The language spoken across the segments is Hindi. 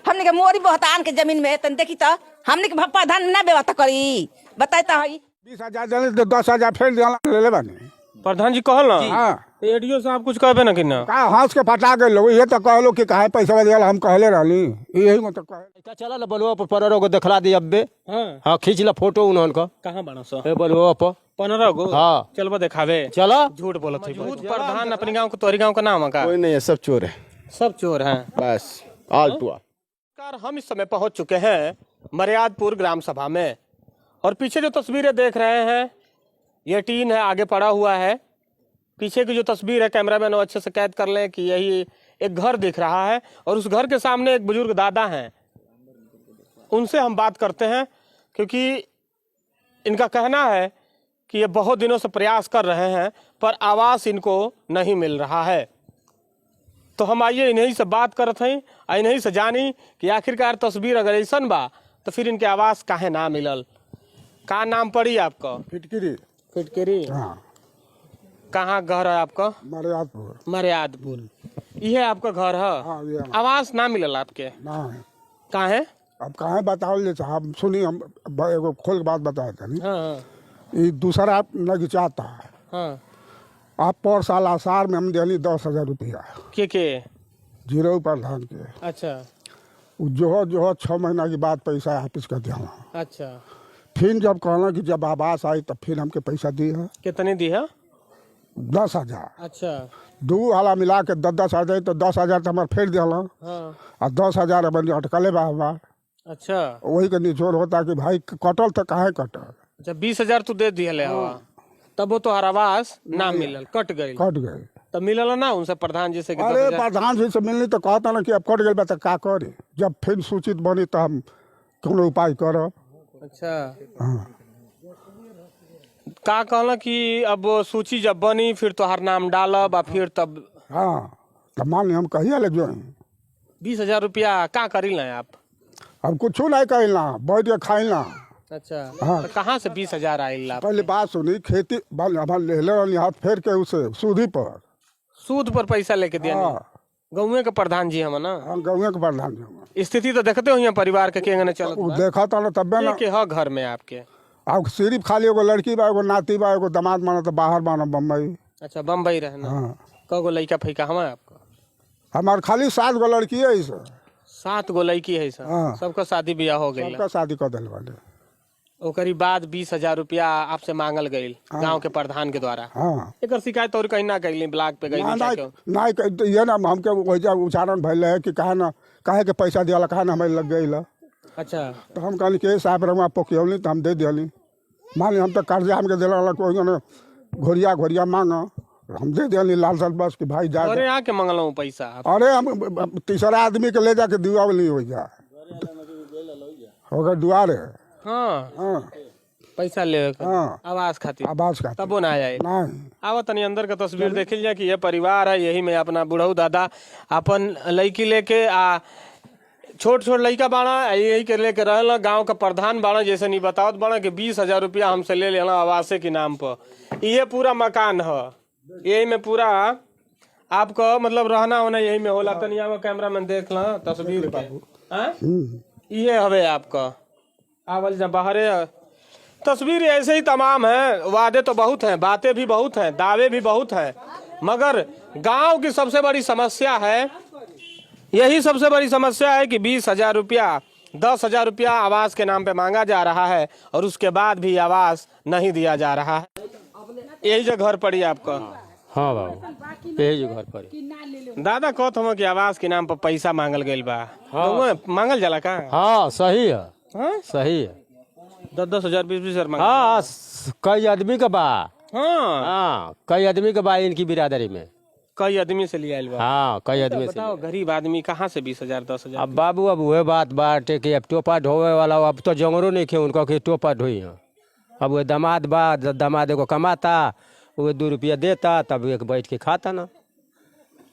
हमने के मोरी बहतान के जमीन में तन देखी तो हमने के भप्पा धान ना व्यवस्था करी बताई तो हई 20,000 देले तो 10,000 फेर ले ले बानी। प्रधान जी कहल ना हां एडीओ साहब कुछ कहबे ना कि ना का हंस के फटा गए लोग ये तो कहलो कि काहे पैसा देला हम कहले रहली यही मतलब कहे चला ला बलुआ पर पररो को दिखला दी अब्बे। हां हां खींच ला फोटो उन्होंन का कहां बना सो ए बलुआ पर 15 गो हां चलबा दिखावे चला। झूठ बोलत है झूठ। प्रधान अपने गांव को तोरी गांव का नाम है का? कोई नहीं है, सब चोर है, सब चोर हैं बस आल टू आल। हम इस समय पहुंच चुके हैं मर्यादपुर ग्राम सभा में और पीछे जो तस्वीरें देख रहे हैं ये टीन है, आगे पड़ा हुआ है। पीछे की जो तस्वीर है कैमरामैन अच्छे से कैद कर लें कि यही एक घर दिख रहा है और उस घर के सामने एक बुजुर्ग दादा हैं। उनसे हम बात करते हैं क्योंकि इनका कहना है कि ये बहुत दिनों से प्रयास कर रहे हैं पर आवास इनको नहीं मिल रहा है। तो हम आइए इन्हीं से बात करते हैं, इन्हीं से जानी कि आखिरकार तस्वीर अगर ऐसा बा तो फिर इनके आवास काहे ना मिलल। का नाम पड़ी आपका? फिटकिरी। फिटकरी। हां कहाँ घर है आपका? मर्यादपुर। मर्यादपुर। ये आपका घर है? हां ये आवास ना मिलल आपके? ना कहाँ है? अब काहे बताओ ले साहब सुनी हम एगो खोल के बात बताया था नहीं। हाँ ये दूसरा नहीं चाहता हाँ। आप पर साल आसार में हम दिली 10,000 रुपया के जीरो प्रधान के। अच्छा जो 6 महीना के बाद पैसा वापिस कर दिया। अच्छा। फिर जब कहना कि जब आवास आई तब फिर हमके पैसा दी है कितने दी है? 10,000। अच्छा। दू वाला मिला के 10,000 तो 10,000 तो हमारे फेर दिला हाँ। और 10,000 अपन अटकले बा हमार। अच्छा। वही के निचोड़ होता कि भाई कटल तो काहे कटल। अच्छा 20,000 तू दे दिया ले हवा तब वो तो हर आवास ना मिलल, कट गई। कट गए तब मिलल ना उनसे प्रधान जी से कि अरे 10,000? प्रधान जी से मिलनी तो कहता ना कि अब कट गए तो का करे। जब फिर सूचित बनी तो हम कोनो उपाय करब। अच्छा। हाँ का कहला कि अब सूची जब बनी फिर तोहार नाम डालब आ फिर तब हाँ तो मान हम कहिए ले जो 20,000 रुपया का करी लें आप? अब कुछ नहीं कहला बैठ के खाइला। अच्छा। हाँ। तो कहाँ से 20,000 आयल आप? पहले बात सुनी खेती ले ले हाथ फेर के उसे सूदी पर सूद पर पैसा लेके दिया? हाँ गाँव के प्रधान जी हम ना। हम गाँव के प्रधान जी हम। स्थिति तो देखते हो यहाँ परिवार के केंगने चलत उ बा? देखा था ना तब ना के ह घर में आपके? अब सिर्फ खाली एगो लड़की बा एगो नाती बा एगो दामाद माना तो बाहर माना बम्बई। अच्छा बम्बई रहना। हाँ कगो लड़का फैका हम आपका? हमार खाली 7 गो लड़की है इस 7 गो लड़की है सर। हाँ। सबका शादी ब्याह हो गई। सबका शादी कर दिल वाले। ओकरी बाद 20,000 रुपया आपसे मांगल गई गांव के प्रधान के द्वारा। हाँ एक शिकायत और कहीं ना कैली ब्लॉक पे गई नहीं ये ना हमके वही उच्चारण भैल है कि काहे के पैसा दिया कहा ना हमें लग गई। अच्छा। तो हम कहली कि साहब रंगा पोखियौली तो हम दे दिली। मान ली हम तो कर्जा हमके दिला कोई घोरिया मांगा हम दे दिली लाल साल बस कि भाई जा। अरे आके मंगल पैसा अरे हम तीसरा आदमी के ले जाके दुआवली हो जा होगा दुआरे। हाँ हाँ पैसा ले हाँ आवास खातिर आवाज का तबो ना आए। नहीं आवा तनी अंदर का तस्वीर देखिल जाए कि ये परिवार है। यही में अपना बुढ़ऊ दादा अपन लड़की लेके आ छोट छोट लड़का बाड़ा यही के लेके रहला। गांव का प्रधान बाड़ा जैसे नहीं बतावत बाड़ा कि 20,000 रुपया हमसे ले लेना आवासे के नाम पर। ये पूरा मकान है, यही में पूरा आपका मतलब रहना होना यही में होला। तनी आवा कैमरा में देख ला तस्वीर के। ये हवे आपका आवल जा बाहरे तस्वीर ऐसे ही तमाम है। वादे तो बहुत हैं, बातें भी बहुत हैं, दावे भी बहुत हैं, मगर गांव की सबसे बड़ी समस्या है, यही सबसे बड़ी समस्या है कि 20,000 रुपया 10,000 रुपया आवास के नाम पे मांगा जा रहा है और उसके बाद भी आवास नहीं दिया जा रहा है। यही जो घर पड़ी आपका? हाँ बाबू यही जो घर पर दादा कहत हम कि आवास के नाम पर पैसा मांगल गइल बा। हाँ। मांगल जाला का? हाँ सही है। हाँ? सही है 10,000 20,000 हाँ कई आदमी का बा। हाँ हाँ कई आदमी का बा इनकी बिरादरी में। कई आदमी से लिया बा। हाँ कई आदमी से। बताओ गरीब आदमी कहाँ से 20,000 10,000? अब बाबू अब वह बात बाटे कि अब टोपा ढोवे वाला अब तो जंगरों नहीं खे उनको कि टोपा ढोई है। अब वो दामाद बा दामाद को कमाता वो 2 रुपया देता तब एक बैठ के खाता ना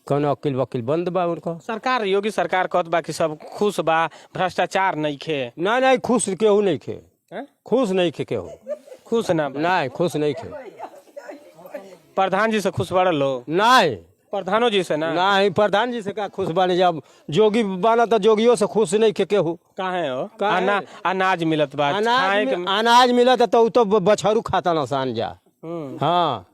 कौन वकील वकील बंद बा उनको। सरकार योगी सरकार कहत बा कि सब खुश बा, भ्रष्टाचार नहीं खे। नहीं खुश केहू नहीं खे। हैं? खुश नहीं खे केहू। खुश ना बा? नहीं खुश नहीं खे। प्रधान जी से खुश बड़ लो? नहीं प्रधानो जी से ना नहीं प्रधान जी से का खुश बने, जब जोगी बना तो जोगियों से खुश नहीं के केहू। काहे हो काहे? अनाज मिलत बा खाए के अनाज मिला तो उ तो बछरू खाता ना सान जा। हाँ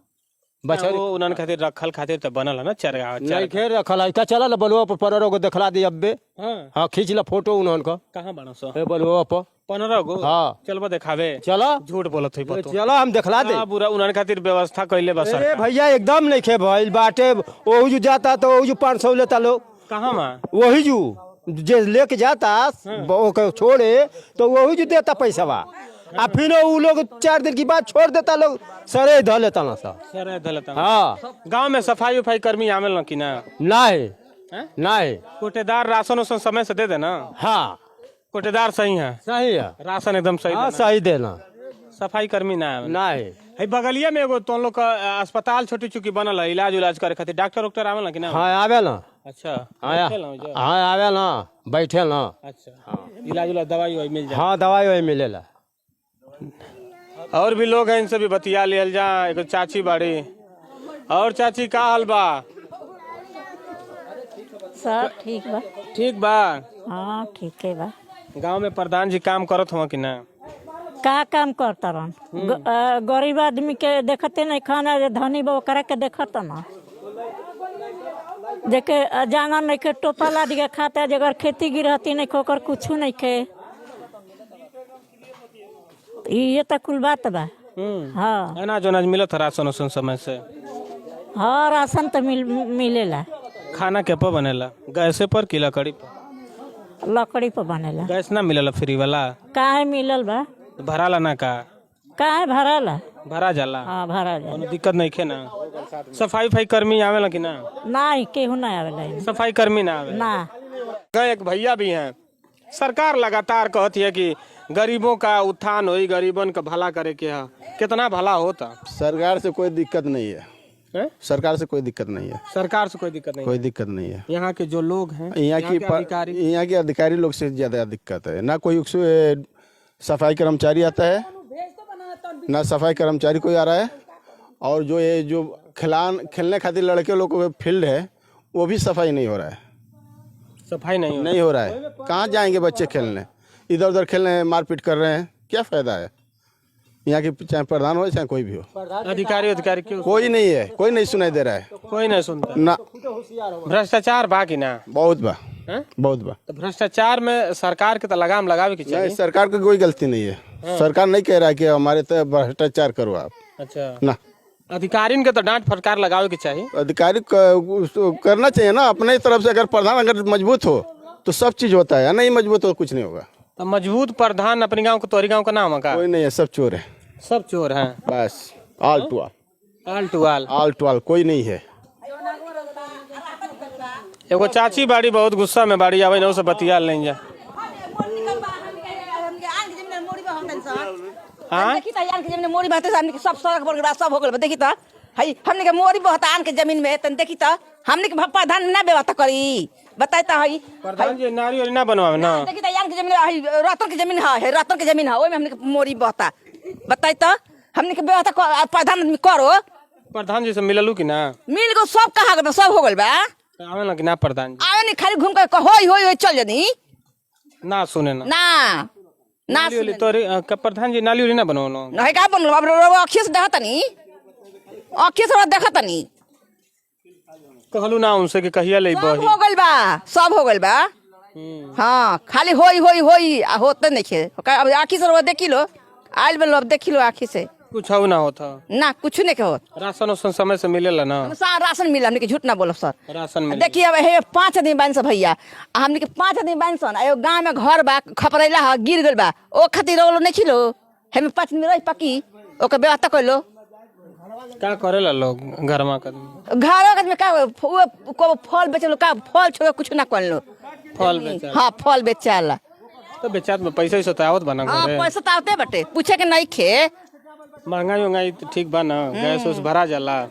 बछरू उन्हन खातिर रखल खातिर तो बनल है ना चरगा नहीं खेर रखल है, चला ला बलुआ पर 15 गो दिखला दी अब्बे। हाँ खींच ला फोटो उन्हन का, कहाँ बनो सो ए बलुआ पर 15 गो। हाँ चलबो देखावे, चला झूठ बोलत हुई पतो। चला हम दिखला दे। पूरा उन्हन खातिर व्यवस्था कइले बा अरे सरकार। भैया एकदम नहीं खे भइल बाटे, ओहू जो जाता तो ओहू जो 500 लेता लोग, कहाँ माँ वही जो जे लेके जाता वो छोड़े तो वही जो देता पैसा बा, आ फिर वो लोग 4 दिन की बाद छोड़ देता लोग, सरे धो लेता ना सब। सरे धलता हाँ गांव में सफाई उफाई कर्मी आवेल ना कि ना? नहीं हैं? नहीं। कोटेदार राशन उसन समय से दे देना। हाँ कोटेदार सही है, सही है। राशन एकदम सही हाँ देना। सही देना। सफाई कर्मी ना आवे। नहीं है बगलिया में एगो तो लोग का अस्पताल छोटी चुकी बनल है, इलाज उलाज करे खातिर डॉक्टर उक्टर आवेल ना कि ना? हाँ आवे ना। अच्छा हाँ बैठे ना जो? हाँ आवे ना, बैठे ना। अच्छा इलाज उलाज दवाई वही मिल जाए। हाँ दवाई वही मिलेला। और भी लोग हैं, इनसे भी बतिया लियल जा। एगो चाची बाड़ी। और चाची का हाल बा? सब ठीक बा। ठीक बा। हाँ ठीक है बा। गांव में प्रधान जी काम करत हुआ कि ना? का काम करता रहन? गरीब आदमी के देखते नहीं, खाना जे धनी बा ओकरा के देखता ना, जेके जाना नहीं के टोपा लाद के खाता, जगह खेती गिरहती नहीं ओकर कुछ नहीं के, ये तो कुल बात बा। हाँ अनाज उनाज मिलत है राशन उसन समय से? हाँ राशन तो मिलेला। खाना के पर बनेला? गैसे पर कि लकड़ी पर? लकड़ी पर बनेला। गैस ना मिलेला फ्री वाला? काहे मिलल बा? भराला ना का? काहे भराला? भरा जाला? हाँ भरा जा। कोनो दिक्कत नहीं खे ना? सफाई फाई कर्मी आवेला कि ना? नहीं केहू नहीं आवेला। सफाई कर्मी ना आवे? ना एक भैया भी हैं, सरकार लगातार कहती है कि गरीबों का उत्थान होई, गरीबन का भला करे के है। कितना भला होता? सरकार से कोई दिक्कत नहीं है, हैं? सरकार से कोई दिक्कत नहीं है, सरकार से कोई दिक्कत नहीं? कोई दिक्कत नहीं है। यहाँ के जो लोग हैं, अधिकारी, यहाँ के अधिकारी लोग से ज़्यादा दिक्कत है। ना कोई सफाई कर्मचारी आता है, ना सफाई कर्मचारी कोई आ रहा है, और जो खेलने खातिर लड़के लोग को फील्ड है वो भी सफाई नहीं हो रहा है। सफाई नहीं हो रहा है। कहाँ जाएंगे बच्चे खेलने? इधर उधर खेलने मारपीट कर रहे हैं, क्या फायदा है? यहाँ के चाहे प्रधान हो चाहे कोई भी हो, अधिकारी क्यों? कोई नहीं है, कोई नहीं सुनाई दे रहा है कोई नहीं सुनता ना। भ्रष्टाचार बा कि ना? बहुत बा, हैं? बहुत बा। तो भ्रष्टाचार में सरकार के तो लगाम लगावे की नहीं, चाहिए। सरकार की कोई गलती नहीं है। सरकार नहीं कह रहा है कि हमारे तो भ्रष्टाचार करो आप। अच्छा ना, अधिकारियों के तो डांट फटकार लगावे की चाहिए। अधिकारी करना चाहिए ना अपने तरफ से। अगर प्रधान अगर मजबूत हो तो सब चीज होता है, नहीं मजबूत हो कुछ नहीं होगा। तो मजबूत प्रधान अपने गांव को, तोरी गांव का नाम है का? कोई नहीं है, सब चोर है, सब चोर हैं। बस आल टू आल टू आल। आल कोई नहीं है। एगो चाची बाड़ी बहुत गुस्सा में बाड़ी, आवे ना से बतिया लें जा। हाँ? देखी तो आन के जमीन में मोरी बहते हमने के सब सड़क पर गिरा, सब हो गल। देखी तो हई हमने के मोरी बहता आन के जमीन में, तन देखी तो हमने के भप्पा धान ना बेवता करी। बताई तो हई प्रधान जी नारी और ना बनवावे ना? देखी तो आन के जमीन हई रतन के जमीन है, रतन के जमीन है, ओई में हमने के मोरी बहता। बताई तो हमने के बेवता प्रधान आदमी करो। प्रधान जी से मिललू कि ना? मिल गो सब कहा गल, सब हो गल बा। आवे ना कि ना प्रधान जी? आवे नहीं, खाली घूम के होई होई होई चल जनी ना सुने ना? ना ना नाली उली तोरी प्रधान जी नाली उली ना बनवानो? नहीं का बनल अब अखिए से देखतनी, अखिए से देखतनी। कहलू ना उनसे कि कहिया ले सब बही? हो गइल बा, सब हो गइल बा। हाँ खाली होई होई होई होते नहीं खे। अब आखी से देखी लो, आइल बेलो अब देखी लो आखी से, कुछ हो ना होता? ना कुछ नहीं के होत। राशन उसन समय से मिलेला ना? राशन मिला, हमने के झूठ ना बोलो सर। राशन मिले? देखिए अब हे 5 आदमी बाइन सन भैया, हमने के 5 आदमी बाइन सन। एगो गांव में घर बा, खपरेला है, गिर गइल बा, ओ खातिर रोलो नहीं खिलो। हमें 5 आदमी रही पकी, ओकर व्यवस्था कइलो। का करेला लोग घर में? घर में का को फल बेचलो, का फल छोड़ कुछ ना करलो। फल बेचा? हाँ फल बेचाला। तो बेचात में पैसा ही सोता आवत बना हाँ घरे? पैसा तो आवते बटे, पूछे के नहीं खे। महंगाई उंगाई तो ठीक बा ना? गैस उस भरा जाला?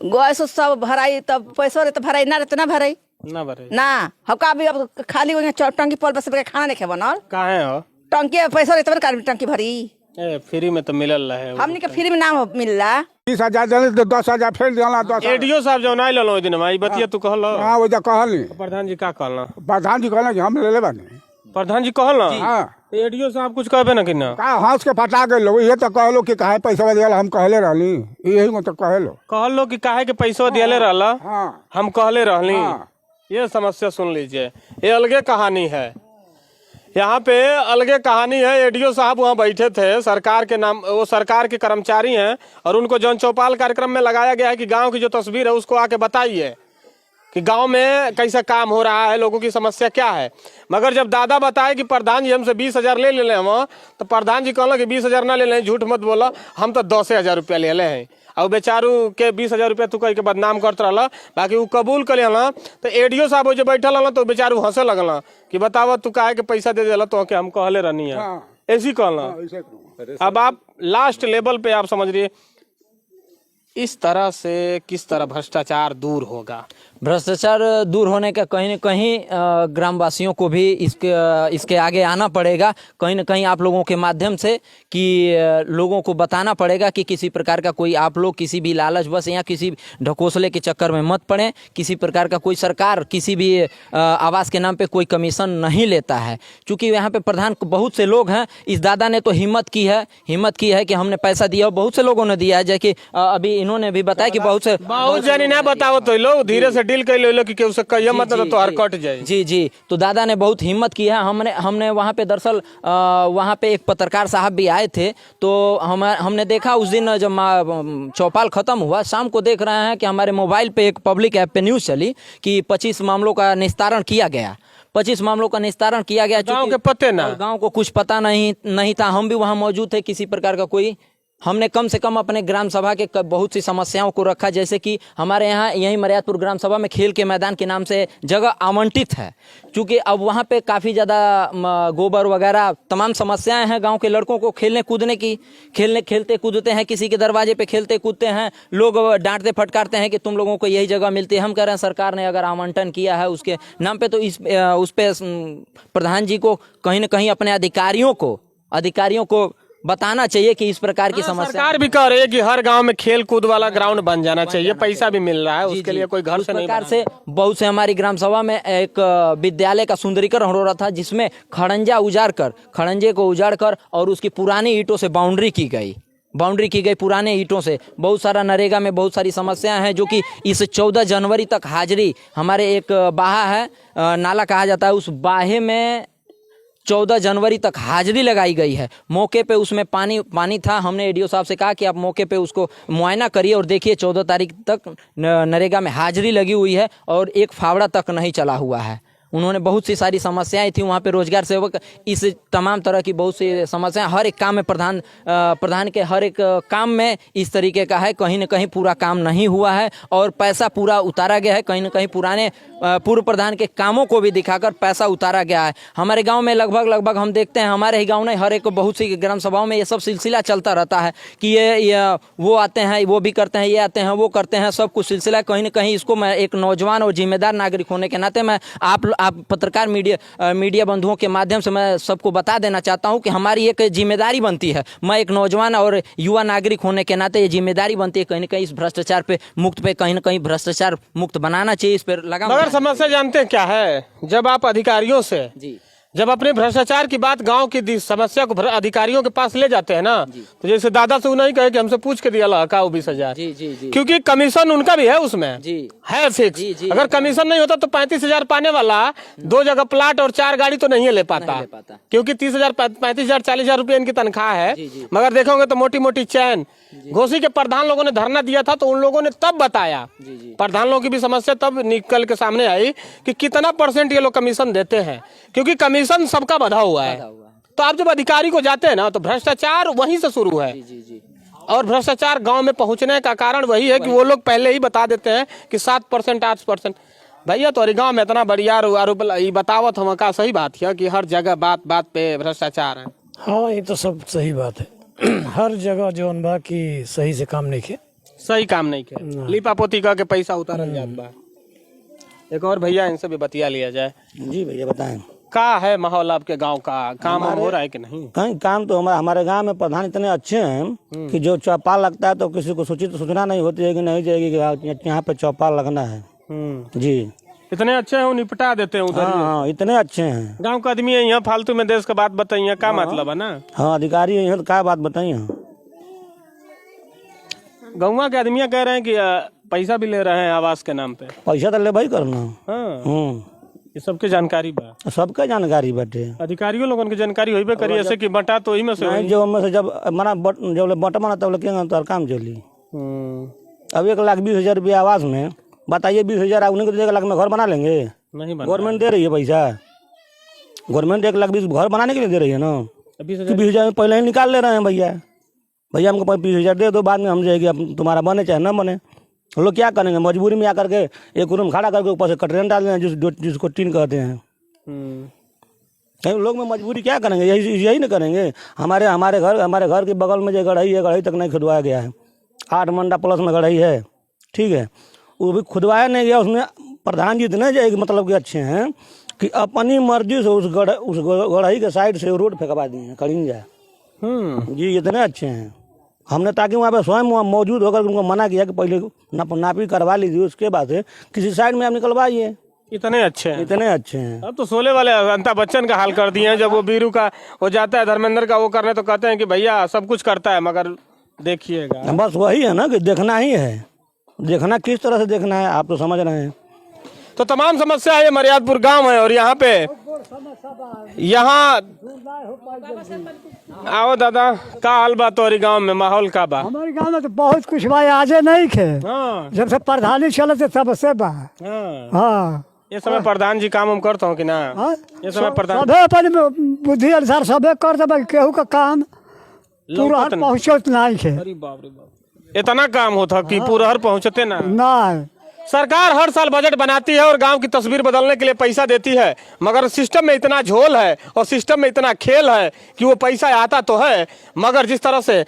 गैस सब भराई, तब पैसा रहे तो भराई, ना रहते ना भराई ना भरे ना। हका भी अब खाली टंकी पल बस खाना नहीं खे बनल। काहे हो? टंकी पैसा रहते टंकी भरी। फ्री में तो मिलल रहे हमने के फ्री में ना मिल रहा 20,000 दिले तो 10,000 फेर दिला 10,000 एडीओ साहब जो ना लो दिन में बतिया तू कहल हाँ वैसा कहली प्रधान जी का कहल प्रधान जी कहले कि हम ले ले बानी प्रधान जी कहल हाँ एडीओ साहब कुछ कहबे ना कि ना का हंस के फटा गए ये तो कहलो कि काहे पैसा दिया हम कहले रहली यही को तो कहलो कहल कि काहे के पैसा दिले रहला हाँ हम कहले रहली हाँ। ये समस्या सुन लीजिए ये अलगे कहानी है यहाँ पे अलगे कहानी है। एडीओ साहब वहाँ बैठे थे सरकार के नाम वो सरकार के कर्मचारी हैं और उनको जन चौपाल कार्यक्रम में लगाया गया है कि गांव की जो तस्वीर है उसको आके बताइए कि गांव में कैसा काम हो रहा है, लोगों की समस्या क्या है। मगर जब दादा बताए कि प्रधान जी हमसे 20,000 ले ले हम तो प्रधान जी कहला कि 20,000 ना ले लें, झूठ मत बोला, हम तो 10,000 रुपया ले ले हैं और बेचारू के 20,000 रुपया तू कह के बदनाम करते रहला। बाकी वो कबूल कर लेना तो एडीओ साहब जो बैठल रहला तो बेचारू हंसे लगला कि बतावा तू काहे के पैसा दे देला तो हम कहले रहनी है ऐसी कहला। अब आप लास्ट लेवल पे आप समझ रही इस तरह से किस तरह भ्रष्टाचार दूर होगा। भ्रष्टाचार दूर होने का कहीं न कहीं ग्रामवासियों को भी इसके आगे आना पड़ेगा, कहीं न कहीं आप लोगों के माध्यम से कि लोगों को बताना पड़ेगा कि किसी प्रकार का कोई आप लोग किसी भी लालच बस या किसी ढकोसले के चक्कर में मत पड़ें। किसी प्रकार का कोई सरकार किसी भी आवास के नाम पे कोई कमीशन नहीं लेता है। चूँकि यहाँ पे प्रधान बहुत से लोग हैं, इस दादा ने तो हिम्मत की है कि हमने पैसा दिया, बहुत से लोगों ने दिया है। जैसे अभी इन्होंने भी बताया कि बहुत जानी ना बताओ तो लोग धीरे से डील कर लो कि उससे कहिए मत तो हर कट जाए। जी तो दादा ने बहुत हिम्मत की है। हमने वहाँ पे दरअसल वहाँ पे एक पत्रकार साहब भी आए थे तो हमने देखा उस दिन जब चौपाल खत्म हुआ शाम को देख रहे हैं कि हमारे मोबाइल पे एक पब्लिक ऐप पे न्यूज़ चली कि 25 मामलों का निस्तारण किया गया। 25 मामलों का निस्तारण किया गया। गांव के पते ना, गांव को कुछ पता नहीं था। हम भी वहाँ मौजूद थे। किसी प्रकार का कोई हमने कम से कम अपने ग्राम सभा के बहुत सी समस्याओं को रखा, जैसे कि हमारे यहाँ यहीं मर्यादपुर ग्राम सभा में खेल के मैदान के नाम से जगह आवंटित है। क्योंकि अब वहाँ पे काफ़ी ज़्यादा गोबर वगैरह तमाम समस्याएं हैं गांव के लड़कों को खेलने कूदने की। खेलते कूदते हैं, किसी के दरवाजे पे खेलते कूदते हैं, लोग डांटते फटकारते हैं कि तुम लोगों को यही जगह मिलती है। हम कह रहे हैं सरकार ने अगर आवंटन किया है उसके नाम पे तो उस पे प्रधान जी को कहीं न कहीं अपने अधिकारियों को बताना चाहिए कि इस प्रकार की समस्या। सरकार भी कह रही है कि हर गांव में खेल कूद वाला ग्राउंड बन जाना चाहिए, पैसा भी मिल रहा है उसके लिए कोई घर से नहीं। प्रकार से बहुत से हमारी ग्राम सभा में एक विद्यालय का सुंदरीकरण हो रहा था जिसमें खड़ंजे को उजाड़ कर और उसकी पुरानी ईंटों से बाउंड्री की गई पुराने ईंटों से। बहुत सारा नरेगा में बहुत सारी समस्याएं हैं जो कि इस 14 जनवरी तक हाजिरी, हमारे एक बाहा है, नाला कहा जाता है, उस बाहे में 14 जनवरी तक हाजिरी लगाई गई है। मौके पे उसमें पानी था। हमने एडीओ साहब से कहा कि आप मौके पे उसको मुआयना करिए और देखिए 14 तारीख तक नरेगा में हाजिरी लगी हुई है और एक फावड़ा तक नहीं चला हुआ है। उन्होंने बहुत सी सारी समस्याएं थी वहाँ पे, रोजगार सेवक, इस तमाम तरह की बहुत सी समस्याएं हर एक काम में प्रधान के हर एक काम में इस तरीके का है। कहीं न कहीं पूरा काम नहीं हुआ है और पैसा पूरा उतारा गया है। कहीं न कहीं पुराने पूर्व प्रधान के कामों को भी दिखाकर पैसा उतारा गया है। हमारे गांव में लगभग हम देखते हैं, हमारे ही गांव में हर एक बहुत सी ग्राम सभाओं में ये सब सिलसिला चलता रहता है कि ये वो आते हैं, वो भी करते हैं, ये आते हैं, वो करते हैं, सब कुछ सिलसिला। कहीं न कहीं इसको मैं एक नौजवान और जिम्मेदार नागरिक होने के नाते मैं आप पत्रकार मीडिया बंधुओं के माध्यम से मैं सबको बता देना चाहता हूं कि हमारी एक जिम्मेदारी बनती है। मैं एक नौजवान और युवा नागरिक होने के नाते ये जिम्मेदारी बनती है कहीं न कहीं इस भ्रष्टाचार पे मुक्त पे कहीं न कहीं भ्रष्टाचार मुक्त बनाना चाहिए। इस पर लगा। मगर समस्या जानते हैं क्या है, जब आप अधिकारियों से जब अपने भ्रष्टाचार की बात गांव की समस्या को अधिकारियों के पास ले जाते हैं ना, तो जैसे दादा से नहीं कहे कि हमसे पूछ के दिया का 20,000, क्योंकि कमीशन उनका भी है उसमें है फिक्स। अगर कमीशन नहीं होता तो 35,000 पाने वाला 2 जगह प्लाट और 4 गाड़ी तो नहीं ले पाता, क्योंकि 30,000 35,000 40,000 रुपये इनकी तनख्वाह है। मगर देखोगे तो मोटी मोटी चैन। घोसी के प्रधान लोगों ने धरना दिया था तो उन लोगों ने तब बताया, प्रधान लोगों की भी समस्या तब निकल के सामने आई कि कितना % ये लोग कमीशन देते हैं, क्योंकि कमीशन सबका बढ़ा हुआ है। तो आप जब अधिकारी को जाते हैं ना तो भ्रष्टाचार वहीं से शुरू है। और भ्रष्टाचार गांव में पहुंचने का कारण वही है कि वो लोग पहले ही बता देते हैं कि 7% 8%। भैया तो गांव में इतना बढ़िया आरोप बतावत हम का सही बात है कि हर जगह बात पे भ्रष्टाचार है। हाँ ये तो सब सही बात है। हर जगह जौन बा की सही से काम नहीं खे, लिपा पोती का के पैसा उतारल जात बा। एक और भैया इनसे भी बतिया लिया जाए। जी भैया बताएं। का है माहौल आपके गांव का? काम वाम हो रहा है कि नहीं? कहीं काम तो हमारे गांव में प्रधान इतने अच्छे हैं कि जो चौपाल लगता है तो किसी को सूचना नहीं होती है कि नहीं जाएगी कि यहाँ पे चौपाल लगना है। जी इतने अच्छे हैं, निपटा देते हैं उधर। हाँ इतने अच्छे हैं। गांव का आदमी है यहाँ फालतू में देश का बात बताइए, क्या मतलब है ना? हाँ अधिकारी है तो क्या बात बताइए। गाँव के आदमी कह रहे हैं कि पैसा भी ले रहे हैं आवास के नाम पे। पैसा तो ले भाई करना। हाँ ये सबके जानकारी बा, सबके जानकारी बाटे। अधिकारियों लोगों की जानकारी होइबे करी ऐसे कि बटा तो ही में से नहीं जो में से जब मना जब बट मना तब क्या तो काम चली। अब 1,20,000 रुपया आवास में बताइए 20,000 उन्हीं को 1 लाख में घर बना लेंगे? नहीं बना। गवर्नमेंट दे रही है पैसा, गवर्नमेंट 1,20,000 घर बनाने के लिए दे रही है ना। 20,000 पहले ही निकाल ले रहे हैं भैया। भैया हमको 20,000 दे दो, बाद में हम जाएगी, अब तुम्हारा बने चाहे ना बने। हम लोग क्या करेंगे? मजबूरी में आकर के एक रूम खड़ा करके ऊपर से कटरन डाल दें जिसको टीन कहते हैं। लोग में मजबूरी क्या करेंगे? यही ना करेंगे। हमारे घर के बगल में जो गढ़ई है, गढ़ई तक नहीं खुदवाया गया है। 8 मंडा प्लस में गढ़ई है, ठीक है, वो भी खुदवाया नहीं गया। उसमें प्रधान जी इतने जाएगी मतलब कि अच्छे हैं कि अपनी मर्जी से उस गढ़ई के साइड से रोड फेंकवा दिए हैं कड़िंजा। जी इतने अच्छे हैं। हमने ताकि वहाँ पे स्वयं वहाँ मौजूद होकर उनको मना किया कि पहले नापी करवा लीजिए, उसके बाद से किसी साइड में आप निकलवाइए। इतने अच्छे हैं, इतने अच्छे हैं। अब तो शोले वाले अमिताभ बच्चन का हाल कर दिए हैं। जब वो बीरू का हो जाता है, धर्मेंद्र का वो करने, तो कहते हैं कि भैया सब कुछ करता है मगर देखिएगा। बस वही है ना कि देखना ही है। देखना किस तरह से देखना है आप तो समझ रहे हैं। तो तमाम समस्या है। ये मर्यादपुर गांव है और यहाँ पे आओ दादा, का हाल बा तोरी गांव में? माहौल का बा? हमारे गांव में तो बहुत कुछ भाई आजे नहीं खे। हाँ जब से प्रधानी चले थे तब से बा। हाँ ये समय प्रधान जी काम हम करता हूँ कि ना? हाँ? ये समय प्रधान सबे अपन बुद्धि अनुसार सबे कर देवे, केहू का काम पूरा पहुँचत नहीं खे। अरे बाप रे बाप, इतना काम होता कि पूरा हर पहुँचते ना। नहीं सरकार हर साल बजट बनाती है और गांव की तस्वीर बदलने के लिए पैसा देती है, मगर सिस्टम में इतना झोल है और सिस्टम में इतना खेल है कि वो पैसा आता तो है मगर जिस तरह से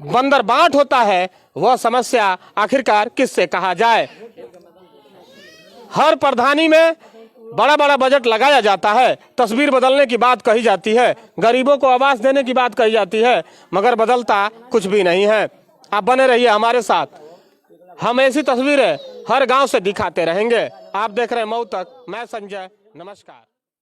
बंदर बांट होता है वह समस्या आखिरकार किससे कहा जाए। हर प्रधानी में बड़ा बड़ा बजट लगाया जाता है, तस्वीर बदलने की बात कही जाती है, गरीबों को आवास देने की बात कही जाती है, मगर बदलता कुछ भी नहीं है। आप बने रहिए हमारे साथ, हम ऐसी तस्वीरें हर गांव से दिखाते रहेंगे। आप देख रहे हैं मऊ तक, मैं संजय, नमस्कार।